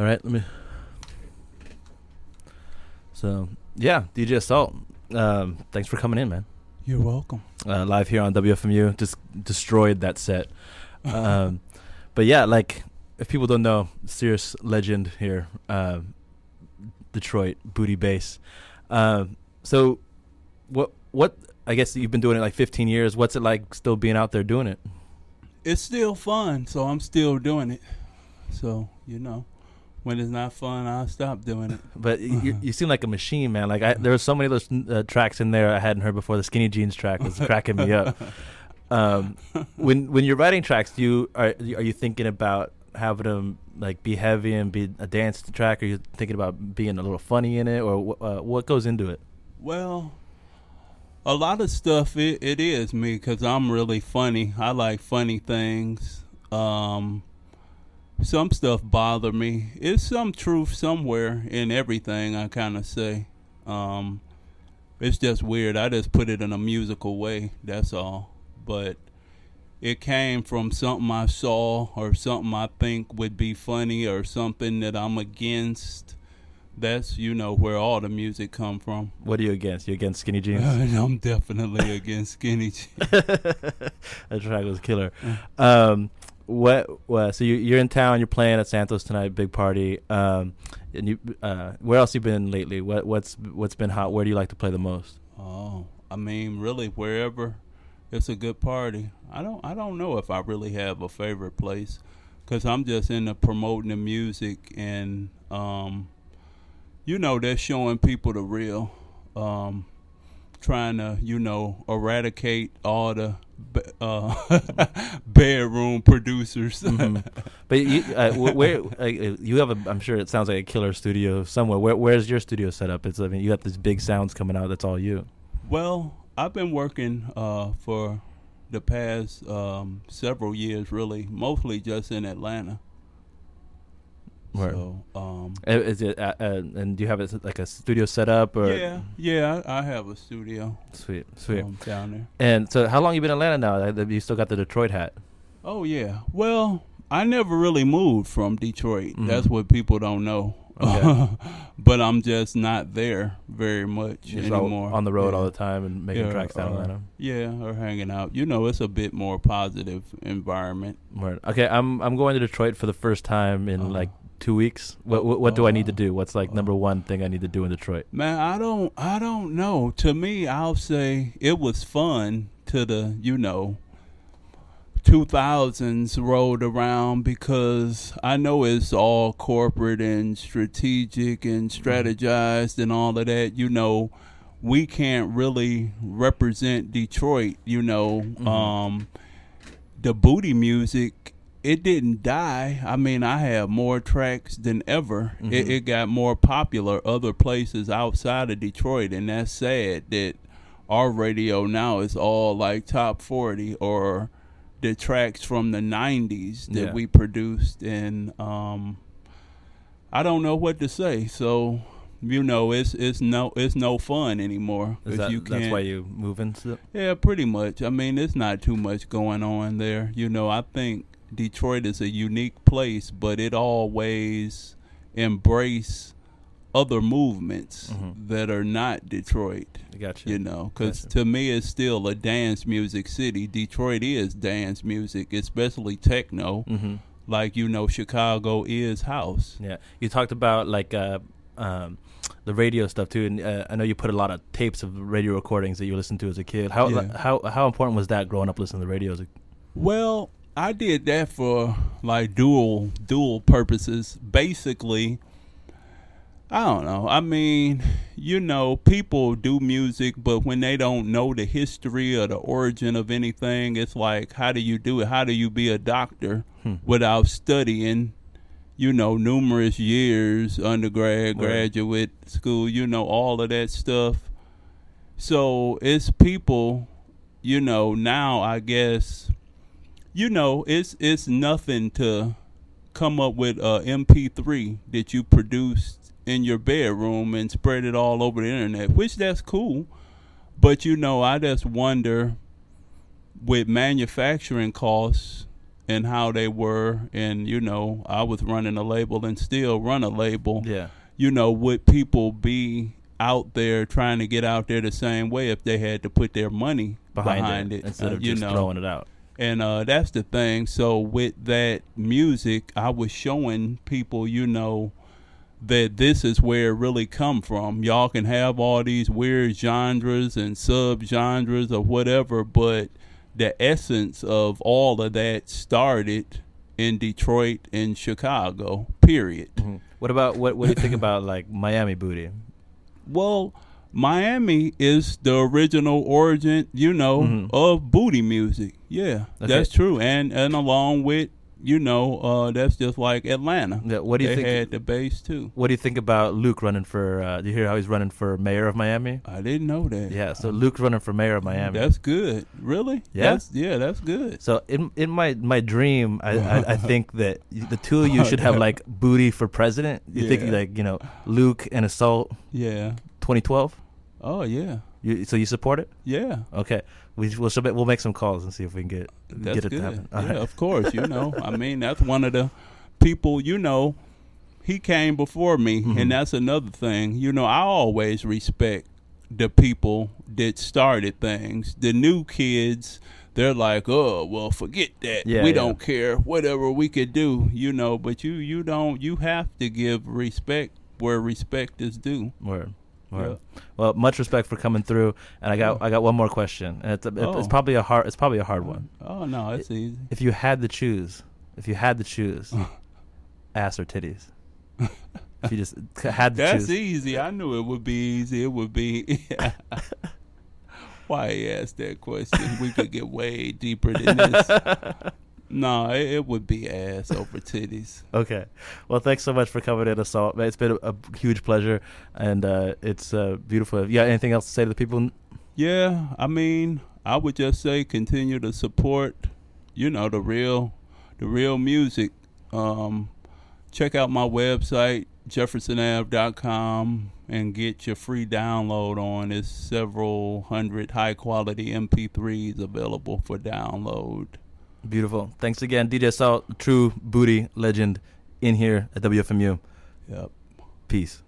All right, let me. So yeah, DJ Assault. Thanks for coming in, man. You're welcome. Live here on WFMU. Just destroyed that set. But yeah, like if people don't know, serious legend here, Detroit booty bass. So what? I guess you've been doing it like 15 years. What's it like still being out there doing it? It's still fun, so I'm still doing it. So, when it's not fun, I'll stop doing it. But you seem like a machine, man. Like there were so many of those tracks in there I hadn't heard before. The Skinny Jeans track was cracking me up. When you're writing tracks, are you thinking about having them like be heavy and be a dance track? Or are you thinking about being a little funny in it, or what goes into it? Well, a lot of stuff it is me because I'm really funny. I like funny things. Some stuff bother me. It's some truth somewhere in everything I kind of say. It's just weird. I just put it in a musical way. That's all. But it came from something I saw or something I think would be funny or something that I'm against. That's, where all the music come from. What are you against? You against Skinny Jeans? I'm definitely against Skinny Jeans. That track was killer. So you're in town, you're playing at Santos tonight, big party. And you, where else you been lately? What's been hot? Where do you like to play the most? Oh, I mean, really, wherever it's a good party. I don't know if I really have a favorite place, because I'm just into promoting the music and they're showing people the real. Trying to, eradicate all the bedroom producers. Mm-hmm. But you have I'm sure it sounds like a killer studio somewhere. Where's your studio set up? You got these big sounds coming out. That's all you. Well, I've been working for the past several years, really, mostly just in Atlanta. Where? So, is it? And do you have like a studio set up? Or? Yeah, I have a studio. Sweet. Down there. And so, how long you been in Atlanta now? You still got the Detroit hat? Oh yeah. Well, I never really moved from Detroit. Mm-hmm. That's what people don't know. Okay. But I'm just not there very much anymore. On the road all the time and making tracks down in Atlanta. Yeah, or hanging out. It's a bit more positive environment. Right. Okay, I'm going to Detroit for the first time in like 2 weeks. What do I need to do? What's like number one thing I need to do in Detroit? Man, I don't know. To me, I'll say it was fun to the 2000s rolled around, because I know it's all corporate and strategic and strategized and all of that. We can't really represent Detroit. The booty music, it didn't die. I mean, I have more tracks than ever. Mm-hmm. It got more popular other places outside of Detroit, and that's sad that our radio now is all like top 40 or the tracks from the 90s that we produced, and I don't know what to say. So, it's no fun anymore. That's why you move into it? Yeah, pretty much. I mean, there's not too much going on there. I think Detroit is a unique place, but it always embrace other movements that are not Detroit. Gotcha. Because to me it's still a dance music city. Detroit is dance music, especially techno. Mm-hmm. Like, Chicago is house. Yeah. You talked about like the radio stuff too, and I know you put a lot of tapes of radio recordings that you listened to as a kid. How important was that growing up listening to the radio? Well, I did that for like dual purposes. Basically, I don't know. I mean, people do music, but when they don't know the history or the origin of anything, it's like, how do you do it? How do you be a doctor without studying, numerous years, undergrad, graduate school, all of that stuff. So it's people, now I guess, it's nothing to come up with a MP3 that you produced in your bedroom and spread it all over the internet, which that's cool. But I just wonder, with manufacturing costs and how they were, and I was running a label and still run a label. Yeah. Would people be out there trying to get out there the same way if they had to put their money behind it instead of just throwing it out? And that's the thing. So with that music, I was showing people, that this is where it really come from. Y'all can have all these weird genres and sub-genres or whatever, but the essence of all of that started in Detroit and Chicago, period. Mm-hmm. What do you think about like Miami booty? Well, Miami is the original origin, of booty music. Yeah, okay. That's true. And along with, that's just like Atlanta. Yeah, what do you think? They had the base too. What do you think about Luke running for? Do you hear how he's running for mayor of Miami? I didn't know that. Yeah, so Luke's running for mayor of Miami. That's good. Really? Yeah, that's good. So in my dream, I think that the two of you should have like booty for president. You think like Luke and Assault? Yeah. 2012. Oh yeah. So you support it? Yeah. Okay. We'll make some calls and see if we can get it to happen. Yeah, right. Of course. I mean, that's one of the people. He came before me, and that's another thing. I always respect the people that started things. The new kids, they're like, oh, well, forget that. We don't care. Whatever we could do, But you don't. You have to give respect where respect is due. Word. Yeah. Well, much respect for coming through, and I got one more question, and it's probably a hard one. Oh no, it's easy. If you had to choose, ass or titties? If you just had to choose. That's easy. I knew it would be easy. It would be. Why he asked that question? We could get way deeper than this. No, it would be ass over titties. Okay. Well, thanks so much for coming in, Assault. It's been a huge pleasure, and it's beautiful. You got anything else to say to the people? Yeah, I mean, I would just say continue to support, the real music. Check out my website, jeffersonave.com, and get your free download on. There's several hundred high-quality MP3s available for download. Beautiful. Thanks again, DJ Assault, true booty legend, in here at WFMU. Yep. Peace.